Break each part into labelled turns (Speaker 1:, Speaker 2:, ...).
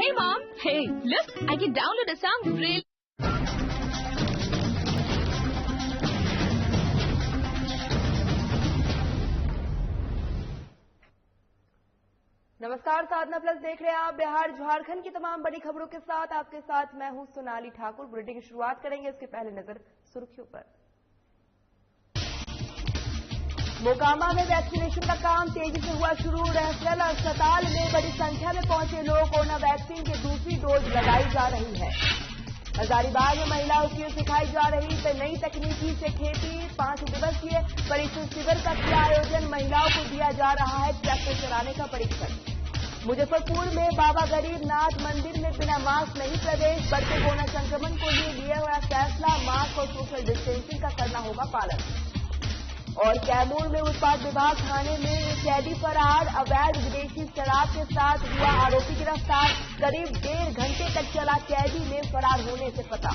Speaker 1: Hey mom, hey, look, I can download a song really.
Speaker 2: नमस्कार, साधना plus देख रहे हैं आप। बिहार झारखंड की तमाम बड़ी खबरों के साथ आपके साथ मैं हूं सोनाली ठाकुर। बुलेटिन की शुरुआत करेंगे, इसके पहले नजर सुर्खियों पर। मोकामा में वैक्सीनेशन का काम तेजी से हुआ शुरू। रेफरल अस्पताल में बड़ी संख्या में पहुंचे लोग। कोरोना वैक्सीन की दूसरी डोज लगाई जा रही है। हजारीबाग में महिलाओं की सिखाई जा रही नई तकनीकी से खेती। 5 दिवसीय परीक्षण शिविर का किया आयोजन। महिलाओं को दिया जा रहा है ट्रैक्टर चलाने का परीक्षण। मुजफ्फरपुर में बाबा गरीबनाथ मंदिर में बिना मास्क नहीं प्रवेश। बढ़ते कोरोना संक्रमण को लिए लिया हुआ फैसला, मास्क और सोशल डिस्टेंसिंग का करना होगा पालन। और कैमूर में उत्पाद विभाग थाने में कैदी फरार। अवैध विदेशी शराब के साथ हुआ आरोपी गिरफ्तार। करीब 1.5 घंटे तक चला कैदी में फरार होने से पता।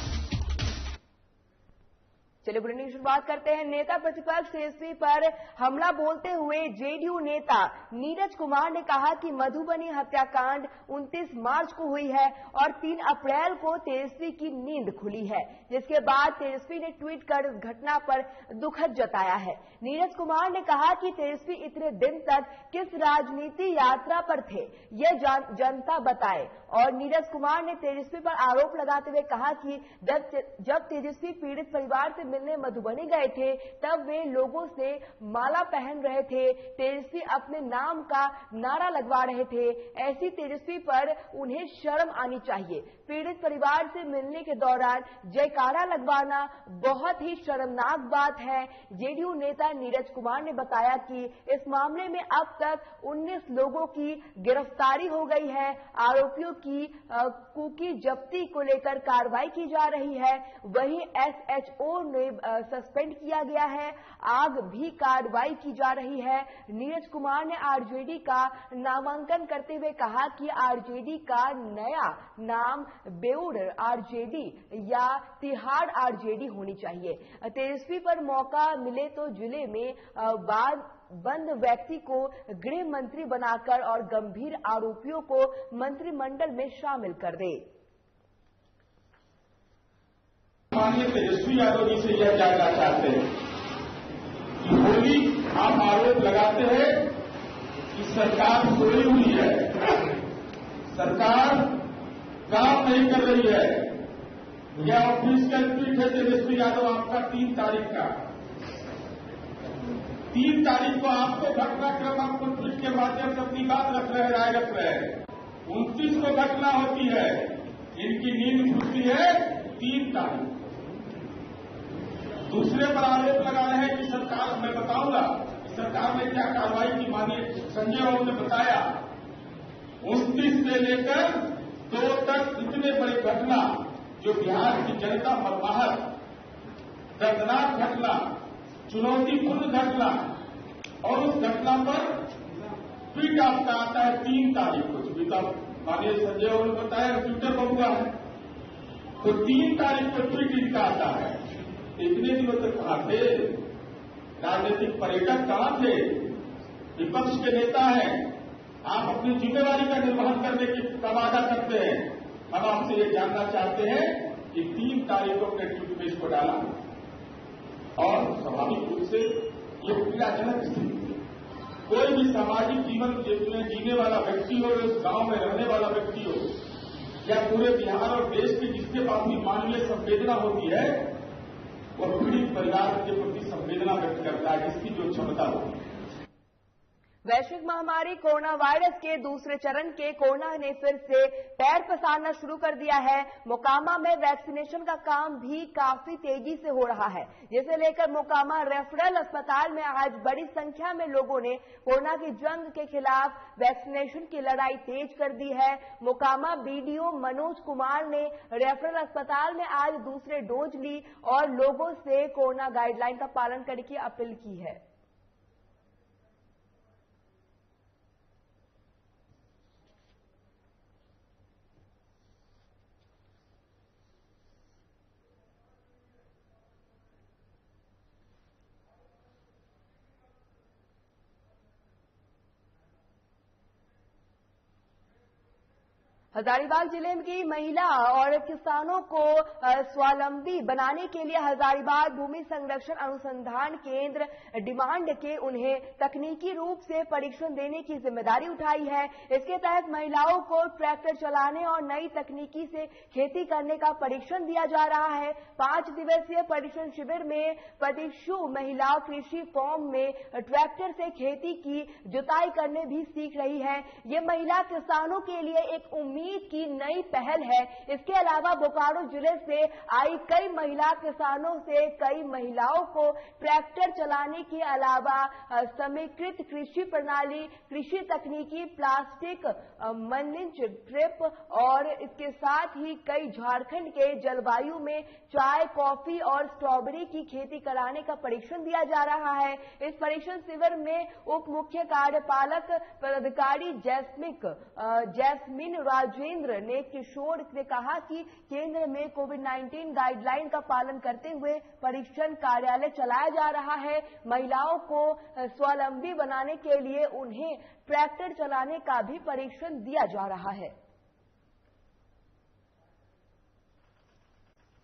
Speaker 2: चलिए बुलेटिन की शुरुआत करते हैं। नेता प्रतिपक्ष तेजस्वी पर हमला बोलते हुए जेडीयू नेता नीरज कुमार ने कहा कि मधुबनी हत्याकांड 29 मार्च को हुई है और 3 अप्रैल को तेजस्वी की नींद खुली है, जिसके बाद तेजस्वी ने ट्वीट कर इस घटना पर दुखद जताया है। नीरज कुमार ने कहा कि तेजस्वी इतने दिन तक किस राजनीति यात्रा पर थे, यह जनता बताए। और नीरज कुमार ने तेजस्वी पर आरोप लगाते हुए कहा कि जब तेजस्वी पीड़ित परिवार से मिलने मधुबनी गए थे तब वे लोगों से माला पहन रहे थे, तेजस्वी अपने नाम का नारा लगवा रहे थे। ऐसी तेजस्वी पर उन्हें शर्म आनी चाहिए। पीड़ित परिवार से मिलने के दौरान जयकारा लगवाना बहुत ही शर्मनाक बात है। जेडीयू नेता नीरज कुमार ने बताया कि इस मामले में अब तक 19 लोगों की गिरफ्तारी हो गई है। आरोपियों की कुकी जब्ती को लेकर कार्रवाई की जा रही है। वहीं एसएचओ ने सस्पेंड किया गया है। आग भी कार्रवाई की जा रही है। नीरज कुमार ने आरजेडी का नामांकन करते हुए कहा कि आरजेडी का नया नाम बेउड आरजेडी या तिहाड़ आरजेडी होनी चाहिए। तेजस्वी पर मौका मिले तो जिले में बंद व्यक्ति को गृह मंत्री बनाकर और गंभीर आरोपियों को मंत्रिमंडल में शामिल कर दे।
Speaker 3: माननीय तेजस्वी यादव जी से यह जानना चाहते हैं कि होली आप आरोप लगाते हैं कि सरकार सोई हुई है, सरकार काम नहीं कर रही है। यह ऑफिशियल ट्वीट है तेजस्वी यादव आपका 3 तारीख का। 3 तारीख को आपको घटनाक्रम आपको ट्वीट के माध्यम से अपनी बात रख रहे हैं, राय रख रहे हैं। 29 को घटना होती है, इनकी नींद खुलती है 3 तारीख। दूसरे पर आरोप लगा रहे हैं कि सरकार, मैं बताऊंगा कि सरकार ने क्या कार्रवाई की। माननीय संजय बाबू ने बताया 29 से लेकर 2 तक इतने बड़ी घटना जो बिहार की जनता मरमाहत, दर्दनाक घटना, चुनौतीपूर्ण घटना, और उस घटना पर ट्वीट आपका आता है 3 तारीख को। चूंकि तब माननीय संजय बाबू ने बताया ट्विटर पर हुआ है, तो 3 तारीख को ट्वीट इनका आता है। इतने दिनों तक कहां थे? राजनीतिक पर्यटक कहां थे? विपक्ष के नेता हैं, आप अपनी जिम्मेवारी का निर्वहन करने का वादा करते हैं। हम आपसे ये जानना चाहते हैं कि 3 तारीख को अपने ट्वीट में इसको डाला, और स्वाभाविक रूप से ये पीड़ाजनक स्थिति है। कोई भी सामाजिक जीवन में जीने वाला व्यक्ति हो, उस गांव में रहने वाला व्यक्ति हो, या पूरे बिहार और देश के जिसके पास भी मानवीय संवेदना होती है, वह पीड़ित परिवार के प्रति संवेदना व्यक्त करता है, जिसकी जो क्षमता होती है।
Speaker 2: वैश्विक महामारी कोरोना वायरस के दूसरे चरण के कोरोना ने फिर से पैर पसारना शुरू कर दिया है। मोकामा में वैक्सीनेशन का काम भी काफी तेजी से हो रहा है, जिसे लेकर मोकामा रेफरल अस्पताल में आज बड़ी संख्या में लोगों ने कोरोना की जंग के खिलाफ वैक्सीनेशन की लड़ाई तेज कर दी है। मोकामा बीडीओ मनोज कुमार ने रेफरल अस्पताल में आज दूसरे डोज ली और लोगों से कोरोना गाइडलाइन का पालन करने की अपील की है। हजारीबाग जिले की महिला और किसानों को स्वावलंबी बनाने के लिए हजारीबाग भूमि संरक्षण अनुसंधान केंद्र डिमांड के उन्हें तकनीकी रूप से परीक्षण देने की जिम्मेदारी उठाई है। इसके तहत महिलाओं को ट्रैक्टर चलाने और नई तकनीकी से खेती करने का परीक्षण दिया जा रहा है। 5 दिवसीय परीक्षण शिविर में प्रशिक्षु महिला कृषि फॉर्म में ट्रैक्टर से खेती की जुताई करने भी सीख रही है। ये महिला किसानों के लिए एक उम्मीद की नई पहल है। इसके अलावा बोकारो जिले से आई कई महिला किसानों से कई महिलाओं को ट्रैक्टर चलाने के अलावा समेकित कृषि प्रणाली, कृषि तकनीकी, प्लास्टिक मल्चिंग ड्रिप और इसके साथ ही कई झारखंड के जलवायु में चाय, कॉफी और स्ट्रॉबेरी की खेती कराने का परीक्षण दिया जा रहा है। इस परीक्षण शिविर में उप मुख्य कार्यपालक पदाधिकारी जैस्मिन राजेंद्र ने किशोर ने कहा कि केंद्र में कोविड-19 गाइडलाइन का पालन करते हुए परीक्षण कार्यालय चलाया जा रहा है। महिलाओं को स्वावलंबी बनाने के लिए उन्हें ट्रैक्टर चलाने का भी परीक्षण दिया जा रहा है।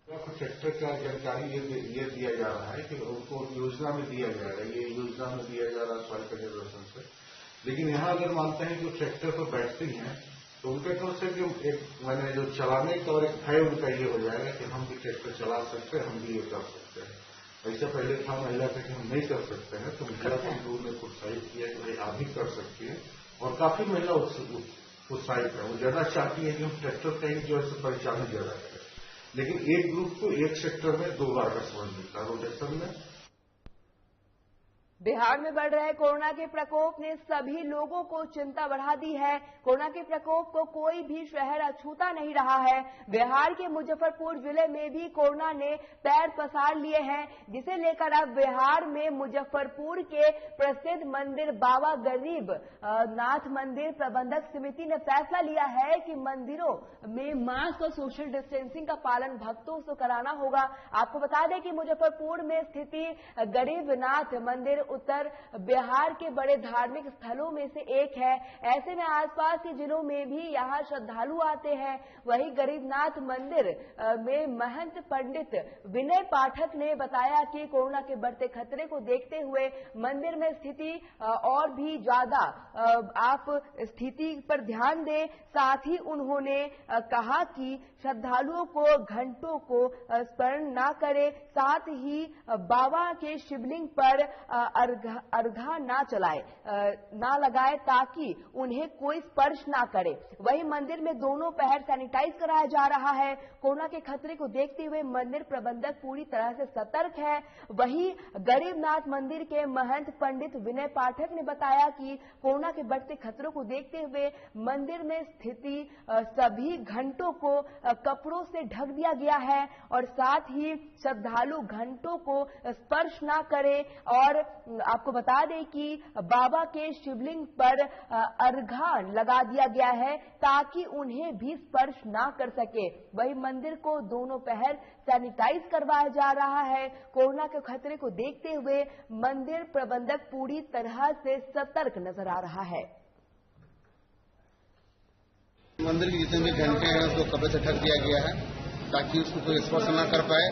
Speaker 4: ट्रैक्टर का जानकारी ये दिया जा रहा है कि उनको योजना में दिया जाएगा, ये योजना में दिया जा रहा है सॉइल कंजर्वेशन से। लेकिन यहाँ अगर मानते हैं कि ट्रैक्टर पर बैठती हैं तो उनका कम से कम एक मैंने जो चलाने का और एक भय उनका ये हो जाएगा कि हम भी ट्रैक्टर चला सकते हैं, हम भी ये कर सकते हैं। ऐसा पहले था महिला का कि हम नहीं कर सकते हैं, तो महिला को ने प्रोत्साहित किया कि भाई आप भी कर सकती है और काफी महिला उत्साहित है। वो ज्यादा चाहती है कि हम ट्रैक्टर का ही जो है परिचालन ज्यादा करें। लेकिन एक ग्रुप को एक सेक्टर में 2 बार का समय मिलता है रोटेशन में।
Speaker 2: बिहार में बढ़ रहे कोरोना के प्रकोप ने सभी लोगों को चिंता बढ़ा दी है। कोरोना के प्रकोप को कोई भी शहर अछूता नहीं रहा है। बिहार के मुजफ्फरपुर जिले में भी कोरोना ने पैर पसार लिए हैं, जिसे लेकर अब बिहार में मुजफ्फरपुर के प्रसिद्ध मंदिर बाबा गरीब नाथ मंदिर प्रबंधक समिति ने फैसला लिया है कि मंदिरों में मास्क और सोशल डिस्टेंसिंग का पालन भक्तों से कराना होगा। आपको बता दें कि मुजफ्फरपुर में स्थिति गरीबनाथ मंदिर उत्तर बिहार के बड़े धार्मिक स्थलों में से एक है। ऐसे में आसपास के जिलों में भी यहाँ श्रद्धालु आते हैं। वहीं गरीबनाथ मंदिर में महंत पंडित विनय पाठक ने बताया कि कोरोना के बढ़ते खतरे को देखते हुए मंदिर में स्थिति और भी ज्यादा आप स्थिति पर ध्यान दें। साथ ही उन्होंने कहा कि श्रद्धालुओं को घंटों को स्मरण न करें, साथ ही बाबा के शिवलिंग पर अर्घा ना लगाए ताकि उन्हें कोई स्पर्श ना करे। वहीं मंदिर में दोनों पहर सैनिटाइज कराया जा रहा है। कोरोना के खतरे को देखते हुए मंदिर प्रबंधक पूरी तरह से सतर्क है। वहीं गरीबनाथ मंदिर के महंत पंडित विनय पाठक ने बताया कि कोरोना के बढ़ते खतरों को देखते हुए मंदिर में स्थिति सभी घंटों को कपड़ों से ढक दिया गया है और साथ ही श्रद्धालु घंटों को स्पर्श ना करें। और आपको बता दें कि बाबा के शिवलिंग पर अर्घा लगा दिया गया है ताकि उन्हें भी स्पर्श ना कर सके। वही मंदिर को दोनों पहर सैनिटाइज करवाया जा रहा है। कोरोना के खतरे को देखते हुए मंदिर प्रबंधक पूरी तरह से सतर्क नजर आ रहा है।
Speaker 5: मंदिर के जितने भी घंटे हैं उसको कपड़े से ढक दिया गया है ताकि उसको कोई स्पर्श न कर पाए।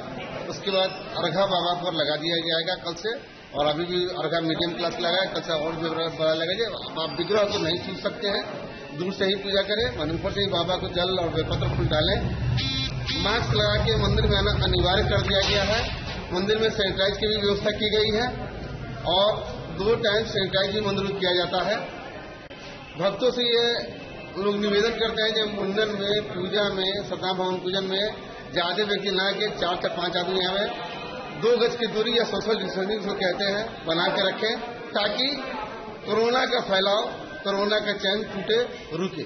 Speaker 5: उसके बाद अर्घा बाबा पर लगा दिया जाएगा कल से, और अभी भी अर्घा मीडियम क्लास लगा है, कल से और भी बड़ा लगेगा। आप विग्रह को नहीं छू सकते हैं, दूर से ही पूजा करें। मंदिर पर से ही बाबा को जल और बेलपत्र फूल डालें। मास्क लगा के मंदिर में आना अनिवार्य कर दिया गया है। मंदिर में सैनिटाइज की भी व्यवस्था की गई है और 2 टाइम सैनिटाइज भी मंदिर में किया जाता है। भक्तों से ये लोग निवेदन करते हैं कि मंदिर में पूजा में सत्यनारायण भगवान पूजन में ज्यादा व्यक्ति ना के 4 से 5 आदमी आवे, 2 गज की दूरी या सोशल डिस्टेंसिंग को कहते हैं बना के रखें ताकि कोरोना का फैलाव, कोरोना का चैन टूटे, रुके।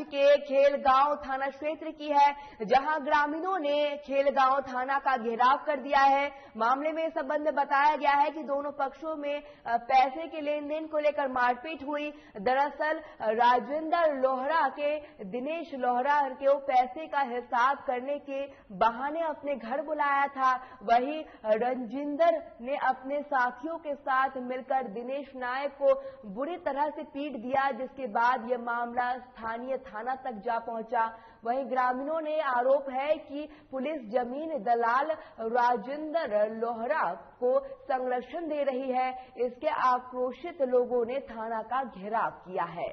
Speaker 2: के खेलगांव थाना क्षेत्र की है, जहां ग्रामीणों ने खेलगांव थाना का घेराव कर दिया है। मामले में संबंध में बताया गया है कि दोनों पक्षों में पैसे के लेन देन को लेकर मारपीट हुई। दरअसल राजेंद्र लोहरा के दिनेश लोहरा को पैसे का हिसाब करने के बहाने अपने घर बुलाया था। वहीं रंजिंदर ने अपने साथियों के साथ मिलकर दिनेश नायक को बुरी तरह से पीट दिया, जिसके बाद यह मामला स्थानीय थाना तक जा पहुंचा। वहीं ग्रामीणों ने आरोप है कि पुलिस जमीन दलाल राजेंद्र लोहरा को संरक्षण दे रही है। इसके आक्रोशित लोगों ने थाना का घेराव किया है।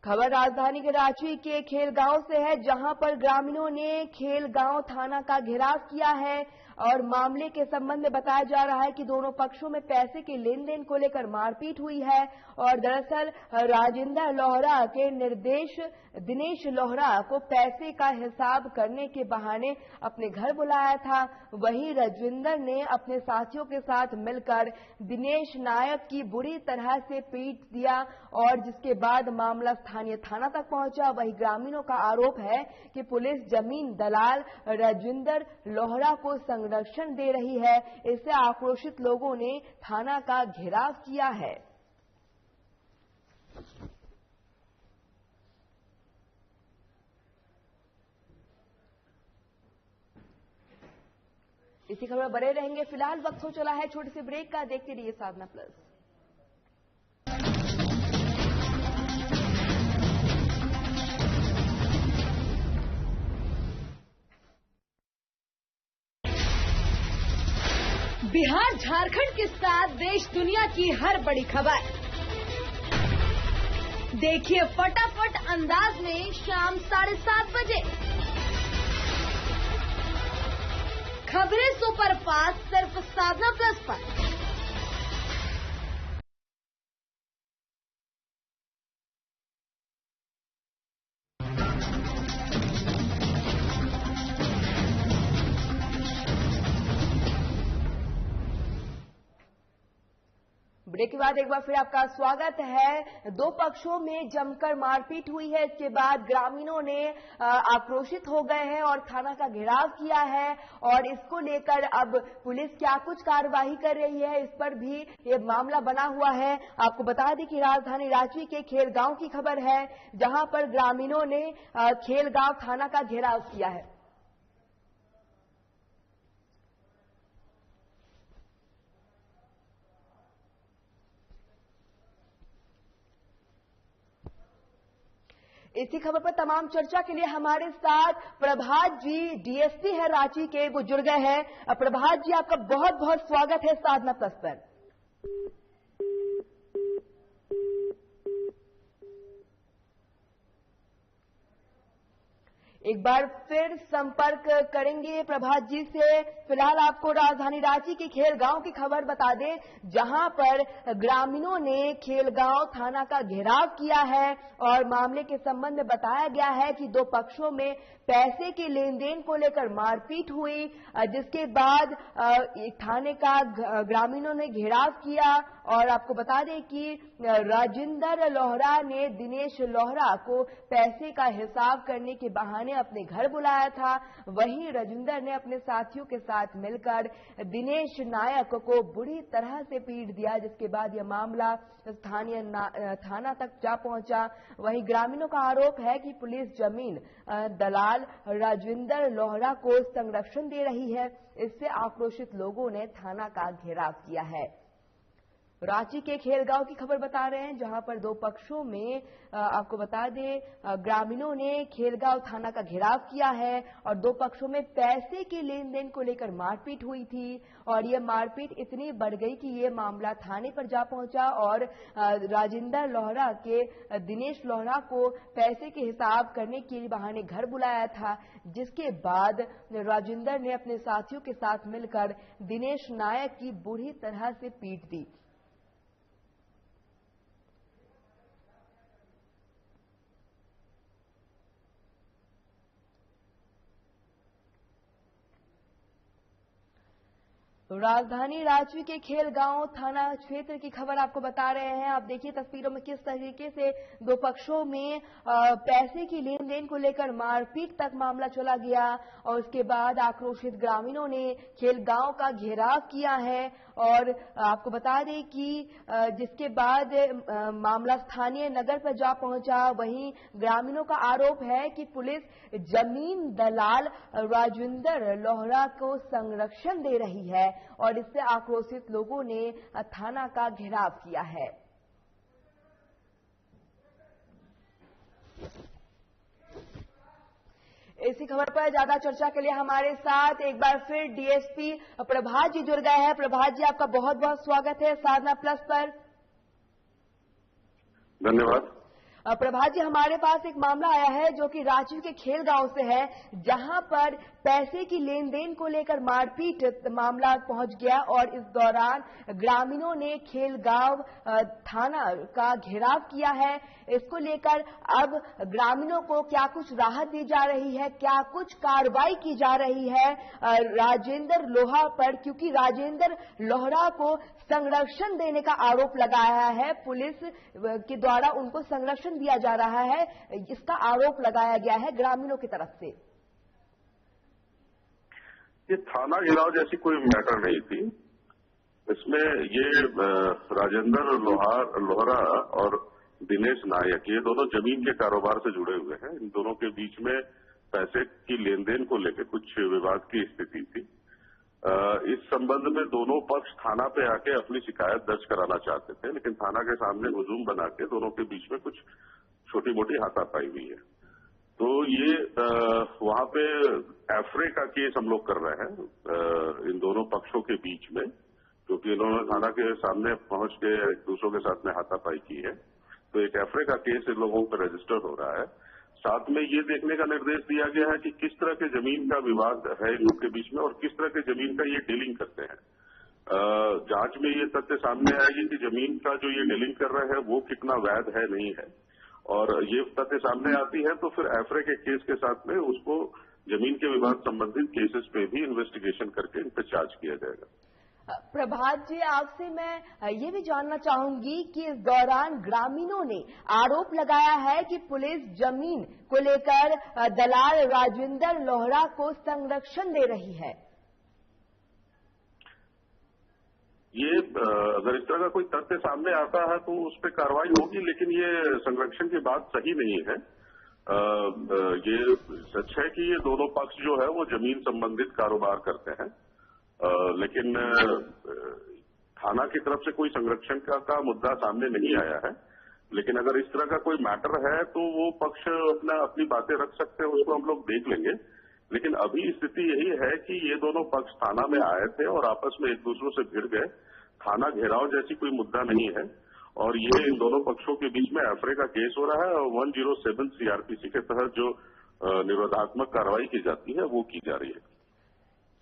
Speaker 2: खबर राजधानी के रांची के खेलगांव से है, जहां पर ग्रामीणों ने खेलगांव थाना का घेराव किया है और मामले के संबंध में बताया जा रहा है कि दोनों पक्षों में पैसे के लेन देन को लेकर मारपीट हुई है। और दरअसल राजेंद्र लोहरा के निर्देश दिनेश लोहरा को पैसे का हिसाब करने के बहाने अपने घर बुलाया था। वहीं रजिंदर ने अपने साथियों के साथ मिलकर दिनेश नायक की बुरी तरह से पीट दिया और जिसके बाद मामला स्थानीय थाना तक पहुंचा। वहीं ग्रामीणों का आरोप है कि पुलिस जमीन दलाल रजिंदर लोहरा को संरक्षण दे रही है। इससे आक्रोशित लोगों ने थाना का घेराव किया है। इसी खबर बने रहेंगे। फिलहाल वक्त हो चला है छोटे से ब्रेक का। देखते रहिए साधना प्लस।
Speaker 1: बिहार झारखंड के साथ देश दुनिया की हर बड़ी खबर देखिए फटाफट अंदाज में शाम 7:30 बजे। खबरें सुपरफास्ट सिर्फ साधना प्लस पर।
Speaker 2: ब्रेक के बाद एक बार फिर आपका स्वागत है। दो पक्षों में जमकर मारपीट हुई है। इसके बाद ग्रामीणों ने आक्रोशित हो गए हैं और थाना का घेराव किया है और इसको लेकर अब पुलिस क्या कुछ कार्रवाई कर रही है, इस पर भी ये मामला बना हुआ है। आपको बता दें कि राजधानी रांची के खेलगांव की खबर है, जहां पर ग्रामीणों ने खेलगांव थाना का घेराव किया है। इसी खबर पर तमाम चर्चा के लिए हमारे साथ प्रभात जी डीएसपी है रांची के, वो जुड़ गए हैं। प्रभात जी, आपका बहुत बहुत स्वागत है साधना प्लस पर। एक बार फिर संपर्क करेंगे प्रभात जी से। फिलहाल आपको राजधानी रांची के खेलगांव की खबर बता दें, जहां पर ग्रामीणों ने खेलगांव थाना का घेराव किया है और मामले के संबंध में बताया गया है कि दो पक्षों में पैसे के लेन देन को लेकर मारपीट हुई, जिसके बाद थाने का ग्रामीणों ने घेराव किया। और आपको बता दें कि राजेंद्र लोहरा ने दिनेश लोहरा को पैसे का हिसाब करने के बहाने अपने घर बुलाया था। वहीं राजेंद्र ने अपने साथियों के साथ मिलकर दिनेश नायक को बुरी तरह से पीट दिया, जिसके बाद यह मामला स्थानीय थाना तक जा पहुंचा। वहीं ग्रामीणों का आरोप है कि पुलिस जमीन दलाल राजेंद्र लोहरा को संरक्षण दे रही है। इससे आक्रोशित लोगों ने थाना का घेराव किया है। रांची के खेलगांव की खबर बता रहे हैं, जहां पर दो पक्षों में आपको बता दें ग्रामीणों ने खेलगांव थाना का घेराव किया है और दो पक्षों में पैसे के लेन देन को लेकर मारपीट हुई थी और यह मारपीट इतनी बढ़ गई कि यह मामला थाने पर जा पहुंचा और राजेंद्र लोहरा के दिनेश लोहरा को पैसे के हिसाब करने के बहाने घर बुलाया था, जिसके बाद राजेंद्र ने अपने साथियों के साथ मिलकर दिनेश नायक की बुरी तरह से पीट दी। राजधानी रांची के खेलगांव थाना क्षेत्र की खबर आपको बता रहे हैं। आप देखिए तस्वीरों में किस तरीके से दो पक्षों में पैसे की लेन देन को लेकर मारपीट तक मामला चला गया और उसके बाद आक्रोशित ग्रामीणों ने खेलगांव का घेराव किया है। और आपको बता दें कि जिसके बाद मामला स्थानीय नगर पर जा पहुंचा। वहीं ग्रामीणों का आरोप है कि पुलिस जमीन दलाल राजेंद्र लोहरा को संरक्षण दे रही है और इससे आक्रोशित लोगों ने थाना का घेराव किया है। इसी खबर पर ज्यादा चर्चा के लिए हमारे साथ एक बार फिर डीएसपी प्रभात जी जुड़ गए हैं। प्रभात जी, आपका बहुत बहुत स्वागत है साधना प्लस पर।
Speaker 6: धन्यवाद।
Speaker 2: प्रभात जी, हमारे पास एक मामला आया है जो कि रांची के खेलगांव से है, जहां पर पैसे की लेन देन को लेकर मारपीट मामला पहुंच गया और इस दौरान ग्रामीणों ने खेलगांव थाना का घेराव किया है। इसको लेकर अब ग्रामीणों को क्या कुछ राहत दी जा रही है, क्या कुछ कार्रवाई की जा रही है राजेंद्र लोहा पर, क्योंकि राजेंद्र लोहरा को संरक्षण देने का आरोप लगाया है। पुलिस के द्वारा उनको संरक्षण दिया जा रहा है, इसका आरोप लगाया गया है ग्रामीणों की तरफ से।
Speaker 6: ये थाना घेराव जैसी कोई मैटर नहीं थी। इसमें ये राजेंद्र लोहरा और दिनेश नायक, ये दोनों जमीन के कारोबार से जुड़े हुए हैं। इन दोनों के बीच में पैसे की लेन देन को लेकर कुछ विवाद की स्थिति थी। इस संबंध में दोनों पक्ष थाना पे आके अपनी शिकायत दर्ज कराना चाहते थे, लेकिन थाना के सामने हुजूम बना के दोनों के बीच में कुछ छोटी मोटी हाथापाई हुई है। तो ये वहां पे एफरे का केस हम लोग कर रहे हैं इन दोनों पक्षों के बीच में, क्योंकि इन्होंने थाना के सामने पहुंच के एक दूसरों के साथ में हाथापाई की है। तो एक एफरे का केस इन लोगों पर रजिस्टर हो रहा है। साथ में ये देखने का निर्देश दिया गया है कि किस तरह के जमीन का विवाद है इन लोग के बीच में और किस तरह के जमीन का ये डीलिंग करते हैं। जांच में ये तथ्य सामने आएगी कि जमीन का जो ये डीलिंग कर रहे हैं वो कितना वैध है नहीं है, और ये तथ्य सामने आती है तो फिर एफरे के केस के साथ में उसको जमीन के विवाद संबंधित केसेस पे भी इन्वेस्टिगेशन करके इन पर चार्ज किया जाएगा।
Speaker 2: प्रभात जी, आपसे मैं ये भी जानना चाहूंगी कि इस दौरान ग्रामीणों ने आरोप लगाया है कि पुलिस जमीन को लेकर दलाल राजेंद्र लोहरा को संरक्षण दे रही है।
Speaker 6: ये अगर इस तरह का कोई तथ्य सामने आता है तो उस पर कार्रवाई होगी, लेकिन ये संरक्षण की बात सही नहीं है। ये सच है कि ये दोनों पक्ष जो है वो जमीन संबंधित कारोबार करते हैं, लेकिन थाना की तरफ से कोई संरक्षण का मुद्दा सामने नहीं आया है। लेकिन अगर इस तरह का कोई मैटर है तो वो पक्ष अपनी बातें रख सकते हैं, उसको हम लोग देख लेंगे। लेकिन अभी स्थिति यही है कि ये दोनों पक्ष थाना में आए थे और आपस में एक दूसरों से भिड़ गए। थाना घेराव जैसी कोई मुद्दा नहीं है और ये इन दोनों पक्षों के बीच में एफरे का केस हो रहा है और 107 सीआरपीसी के तहत जो निरोधात्मक कार्रवाई की जाती है वो की जा रही है।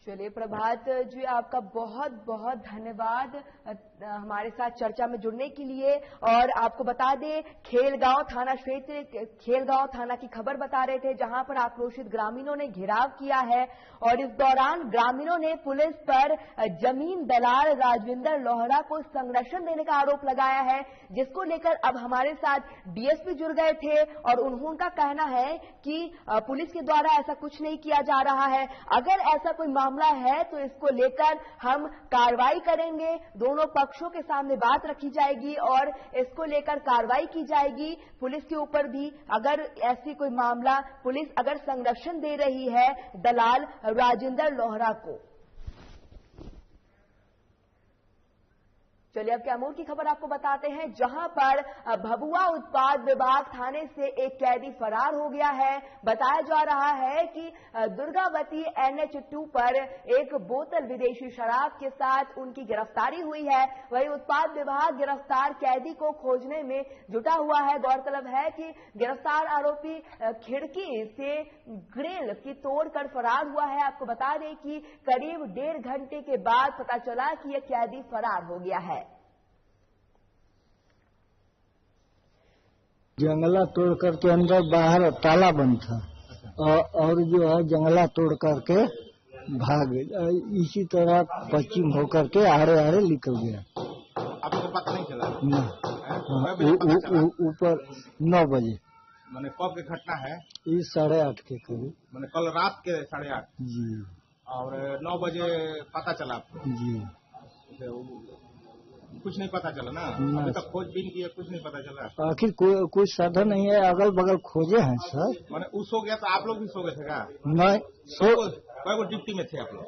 Speaker 2: चलिए प्रभात जी, आपका बहुत बहुत धन्यवाद हमारे साथ चर्चा में जुड़ने के लिए। और आपको बता दें, खेलगांव थाना क्षेत्र, खेलगांव थाना की खबर बता रहे थे, जहां पर आक्रोशित ग्रामीणों ने घेराव किया है और इस दौरान ग्रामीणों ने पुलिस पर जमीन दलाल राजेंद्र लोहरा को संरक्षण देने का आरोप लगाया है, जिसको लेकर अब हमारे साथ डीएसपी जुड़ गए थे और उनका कहना है कि पुलिस के द्वारा ऐसा कुछ नहीं किया जा रहा है। अगर ऐसा कोई मामला है तो इसको लेकर हम कार्रवाई करेंगे, दोनों पक्षों के सामने बात रखी जाएगी और इसको लेकर कार्रवाई की जाएगी। पुलिस के ऊपर भी अगर ऐसी कोई मामला, पुलिस अगर संरक्षण दे रही है दलाल राजेंद्र लोहरा को। चलिए अब कैमूर की खबर आपको बताते हैं, जहां पर भभुआ उत्पाद विभाग थाने से एक कैदी फरार हो गया है। बताया जा रहा है कि दुर्गावती NH2 पर एक बोतल विदेशी शराब के साथ उनकी गिरफ्तारी हुई है। वही उत्पाद विभाग गिरफ्तार कैदी को खोजने में जुटा हुआ है। गौरतलब है कि गिरफ्तार आरोपी खिड़की से ग्रिल की तोड़कर फरार हुआ है। आपको बता दें कि करीब 1.5 घंटे के बाद पता चला कि यह कैदी फरार हो गया है।
Speaker 7: जंगला तोड़ करके अंदर बाहर ताला बंद था और जो है जंगला तोड़ करके भाग गया। इसी तरह पश्चिम होकर के आड़े आड़े निकल गया।
Speaker 4: आपको पता नहीं चला?
Speaker 7: ऊपर 9 बजे।
Speaker 4: मैंने कब की घटना है?
Speaker 7: ये 8:30 के करीब।
Speaker 4: मैंने कल रात के 8:30
Speaker 7: जी।
Speaker 4: और 9 बजे पता चला आपको?
Speaker 7: जी।
Speaker 4: कुछ नहीं पता चला ना? अभी तक खोजबीन किया, कुछ नहीं पता चला? आखिर
Speaker 7: कोई साधन नहीं है, अगल बगल खोजे हैं सर।
Speaker 4: मैंने उस हो गया तो आप लोग भी सो गए थे क्या?
Speaker 7: नहीं,
Speaker 4: कई डिप्टी में थे आप लोग?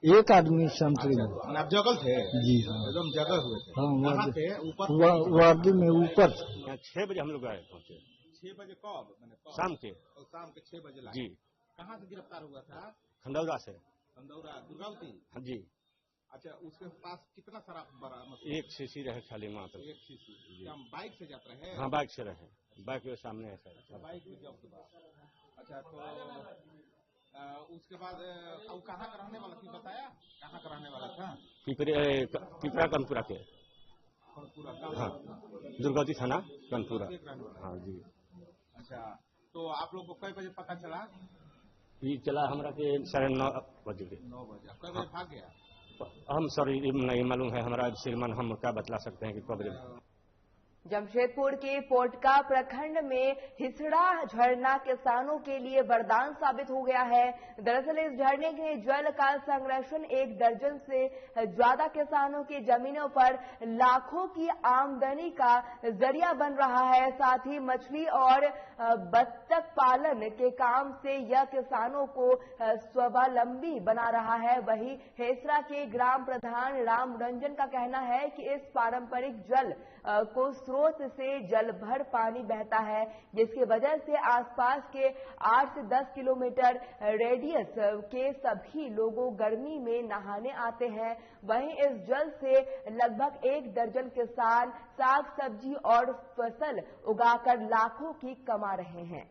Speaker 7: एक आदमी संतरी में।
Speaker 4: आप जगल थे?
Speaker 7: जी हाँ,
Speaker 4: एकदम जगल हुए थे।
Speaker 7: हाँ,
Speaker 4: थे ऊपर
Speaker 7: वार्डी में ऊपर।
Speaker 8: 6 बजे हम लोग आए पहुंचे।
Speaker 4: 6 बजे कब?
Speaker 8: शाम के
Speaker 4: 6 बजे लाए।
Speaker 8: जी।
Speaker 4: कहाँ से गिरफ्तार हुआ था?
Speaker 8: खंडौरा से।
Speaker 4: खंडौरा दुर्गावती?
Speaker 8: हाँ जी।
Speaker 4: अच्छा, उसके पास कितना शराब बरामद?
Speaker 8: 1 शीशी रहे खाली मात्र।
Speaker 4: 1 शीशी। क्या बाइक से जाते रहे?
Speaker 8: हाँ, बाइक से रहे, बाइक के सामने है सर।
Speaker 4: अच्छा, बाइक में जब्त हुआ। अच्छा, तो उसके बाद वो कहाँ का रहने वाला थी बताया? कहाँ का रहने वाला था?
Speaker 8: पिपरा कनपुरा के। हाँ, दुर्गावती थाना कनपुरा। हाँ जी।
Speaker 4: अच्छा, तो आप लोग को कई बजे पता चला?
Speaker 8: ये चला हमारा के 9:30 बजे।
Speaker 4: 9 बजे। कई बजे भाग गया?
Speaker 8: हम सर नहीं मालूम है हमारा श्रीमान, हम क्या बतला सकते हैं कि कब।
Speaker 2: जमशेदपुर के पोटका प्रखंड में हिसड़ा झरना किसानों के लिए वरदान साबित हो गया है। दरअसल इस झरने के जल का संरक्षण 1 दर्जन से ज्यादा किसानों की जमीनों पर लाखों की आमदनी का जरिया बन रहा है। साथ ही मछली और बत्तख पालन के काम से यह किसानों को स्वावलंबी बना रहा है। वहीं हेसरा के ग्राम प्रधान राम रंजन का कहना है कि इस पारंपरिक जल को स्रोत से जल भर पानी बहता है, जिसकी वजह से आसपास के 8 से 10 किलोमीटर रेडियस के सभी लोगों गर्मी में नहाने आते हैं। वहीं इस जल से लगभग 1 दर्जन किसान साग सब्जी और फसल उगाकर लाखों की कमा रहे हैं।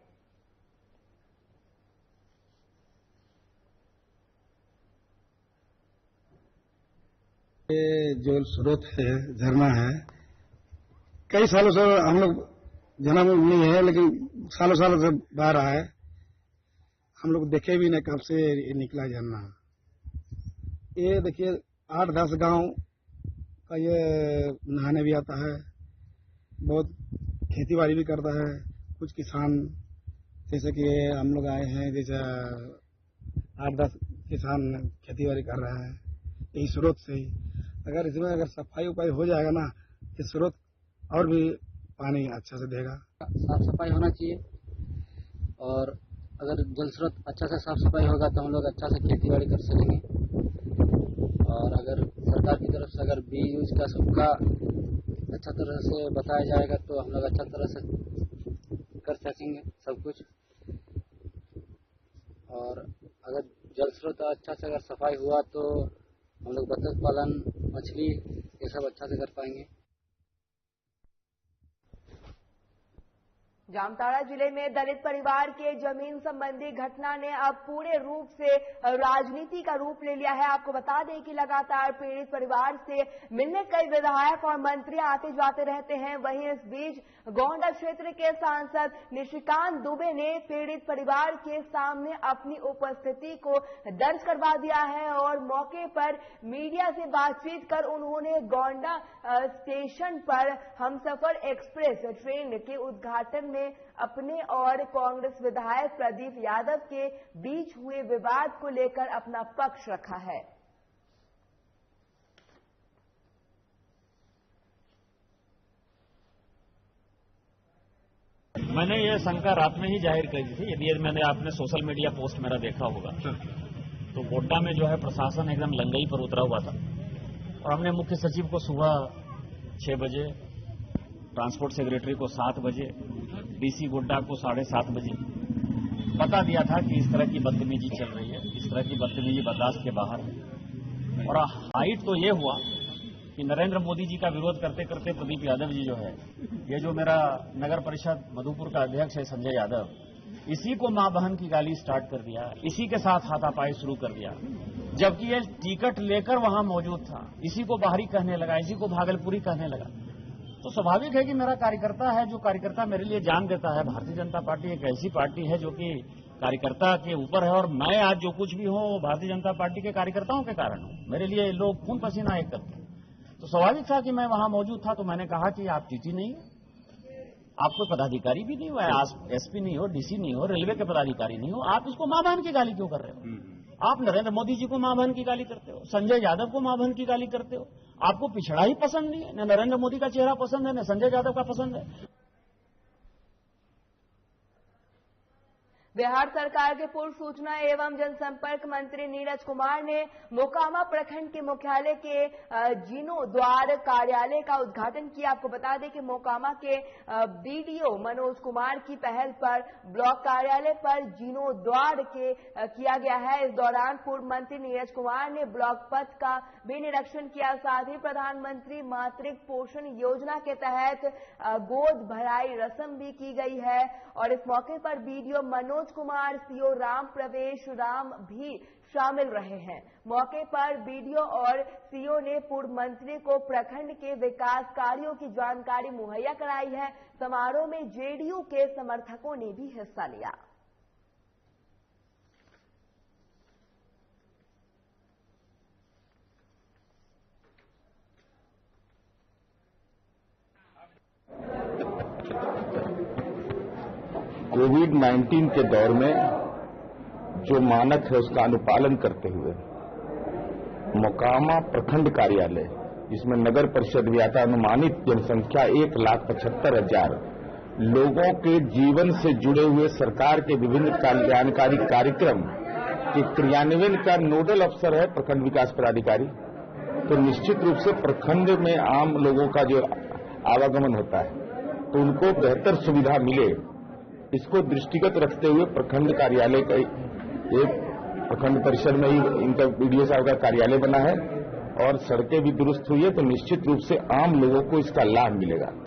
Speaker 7: ये जो स्रोत है, झरना है, कई सालों से हम लोग जन्म नहीं है, लेकिन सालों सालों से बह रहा है। हम लोग देखे भी नहीं कब से निकला झरना। ये देखिए 8-10 गांव का ये नहाने भी आता है, बहुत खेती बाड़ी भी करता है। कुछ किसान जैसे कि हम लोग आए हैं, जैसे 8-10 किसान खेती बाड़ी कर रहे हैं यही स्रोत से ही। अगर इसमें सफाई उपाई हो जाएगा ना, ये स्रोत और भी पानी अच्छा से देगा।
Speaker 9: साफ सफाई होना चाहिए, और अगर जल स्रोत अच्छा से साफ सफाई होगा तो हम लोग अच्छा से खेती बाड़ी कर सकेंगे। और अगर सरकार की तरफ से अगर बी यूज का सबका अच्छा तरह से बताया जाएगा तो हम लोग अच्छा तरह से कर सकेंगे सब कुछ। और अगर जल स्रोत अच्छा से अगर सफाई हुआ तो हम लोग बतख पालन, मछली ये सब अच्छा से कर पाएंगे।
Speaker 2: जामताड़ा जिले में दलित परिवार के जमीन संबंधी घटना ने अब पूरे रूप से राजनीति का रूप ले लिया है। आपको बता दें कि लगातार पीड़ित परिवार से मिलने कई विधायक और मंत्री आते जाते रहते हैं। वहीं इस बीच गोंडा क्षेत्र के सांसद निशिकांत दुबे ने पीड़ित परिवार के सामने अपनी उपस्थिति को दर्ज करवा दिया है और मौके पर मीडिया से बातचीत कर उन्होंने गोंडा स्टेशन पर हमसफर एक्सप्रेस ट्रेन के उद्घाटन में अपने और कांग्रेस विधायक प्रदीप यादव के बीच हुए विवाद को लेकर अपना पक्ष रखा है।
Speaker 10: मैंने ये शंका रात में ही जाहिर कर दी थी। यदि मैंने आपने सोशल मीडिया पोस्ट मेरा देखा होगा तो गोड्डा में जो है प्रशासन एकदम लंगई पर उतरा हुआ था और हमने मुख्य सचिव को सुबह 6 बजे, ट्रांसपोर्ट सेक्रेटरी को 7 बजे, डीसी गोड्डा को 7:30 बजे बता दिया था कि इस तरह की बदतमीजी चल रही है, इस तरह की बदतमीजी बर्दाश्त के बाहर है। और हाइट तो ये हुआ कि नरेंद्र मोदी जी का विरोध करते करते प्रदीप यादव जी जो है, ये जो मेरा नगर परिषद मधुपुर का अध्यक्ष है संजय यादव, इसी को मां बहन की गाली स्टार्ट कर दिया, इसी के साथ हाथापाई शुरू कर दिया, जबकि ये टिकट लेकर वहां मौजूद था। इसी को बाहरी कहने लगा, इसी को भागलपुरी कहने लगा। तो स्वाभाविक है कि मेरा कार्यकर्ता है, जो कार्यकर्ता मेरे लिए जान देता है। भारतीय जनता पार्टी एक ऐसी पार्टी है जो कि कार्यकर्ता के ऊपर है और मैं आज जो कुछ भी हूं भारतीय जनता पार्टी के कार्यकर्ताओं के कारण हूं। मेरे लिए लोग खून पसीना एक करते हैं। तो स्वाभाविक था कि मैं वहां मौजूद था, तो मैंने कहा कि आप टीटी नहीं, आप कोई पदाधिकारी भी नहीं हो, एसपी नहीं हो, डीसी नहीं हो, रेलवे के पदाधिकारी नहीं हो, आप इसको मां बहन की गाली क्यों कर रहे हो? आप नरेंद्र मोदी जी को मां बहन की गाली करते हो, संजय यादव को मां बहन की गाली करते हो। आपको पिछड़ा ही पसंद नहीं है, न नरेंद्र मोदी का चेहरा पसंद है, न संजय यादव का पसंद है।
Speaker 2: बिहार सरकार के पूर्व सूचना एवं जनसंपर्क मंत्री नीरज कुमार ने मोकामा प्रखंड के मुख्यालय के जीर्णोद्वार कार्यालय का उद्घाटन किया। आपको बता दें कि मोकामा के बीडीओ मनोज कुमार की पहल पर ब्लॉक कार्यालय पर जीर्णोद्वार किया गया है। इस दौरान पूर्व मंत्री नीरज कुमार ने ब्लॉक पथ का भी निरीक्षण किया। साथ ही प्रधानमंत्री मातृत्व पोषण योजना के तहत गोद भराई रस्म भी की गई है और इस मौके पर बीडीओ मनोज कुमार, सीओ राम प्रवेश राम भी शामिल रहे हैं। मौके पर बीडीओ और सीओ ने पूर्व मंत्री को प्रखंड के विकास कार्यों की जानकारी मुहैया कराई है। समारोह में जेडीयू के समर्थकों ने भी हिस्सा लिया।
Speaker 11: कोविड-19 के दौर में जो मानक है उसका अनुपालन करते हुए मोकामा प्रखंड कार्यालय, जिसमें नगर परिषद भी आता, अनुमानित जनसंख्या 1,75,000 लोगों के जीवन से जुड़े हुए सरकार के विभिन्न कल्याणकारी कार्यक्रम के क्रियान्वयन का नोडल अफसर है प्रखंड विकास पदाधिकारी। तो निश्चित रूप से प्रखंड में आम लोगों का जो आवागमन होता है तो उनको बेहतर सुविधा मिले, इसको दृष्टिगत रखते हुए प्रखंड कार्यालय का एक प्रखंड परिसर में ही इनका बीडीओ साहब का कार्यालय बना है और सड़कें भी दुरुस्त हुई है, तो निश्चित रूप से आम लोगों को इसका लाभ मिलेगा।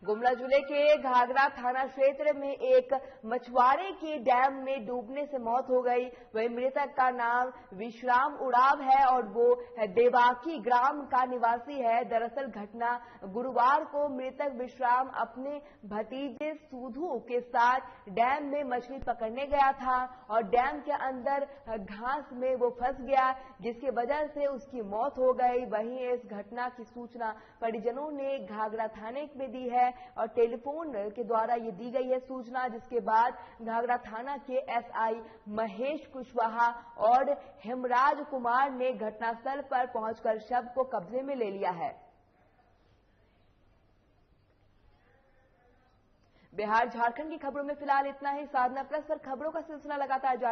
Speaker 2: गुमला जिले के घाघरा थाना क्षेत्र में एक मछुआरे की डैम में डूबने से मौत हो गई। वही मृतक का नाम विश्राम उड़ाव है और वो देवाकी ग्राम का निवासी है। दरअसल घटना गुरुवार को मृतक विश्राम अपने भतीजे सुधु के साथ डैम में मछली पकड़ने गया था और डैम के अंदर घास में वो फंस गया, जिसकी वजह से उसकी मौत हो गई। वहीं इस घटना की सूचना परिजनों ने घाघरा थाने में दी है और टेलीफोन के द्वारा ये दी गई है सूचना, जिसके बाद घाघरा थाना के एसआई महेश कुशवाहा और हेमराज कुमार ने घटनास्थल पर पहुंचकर शव को कब्जे में ले लिया है। बिहार झारखंड की खबरों में फिलहाल इतना ही। साधना प्लस पर खबरों का सिलसिला लगातार जारी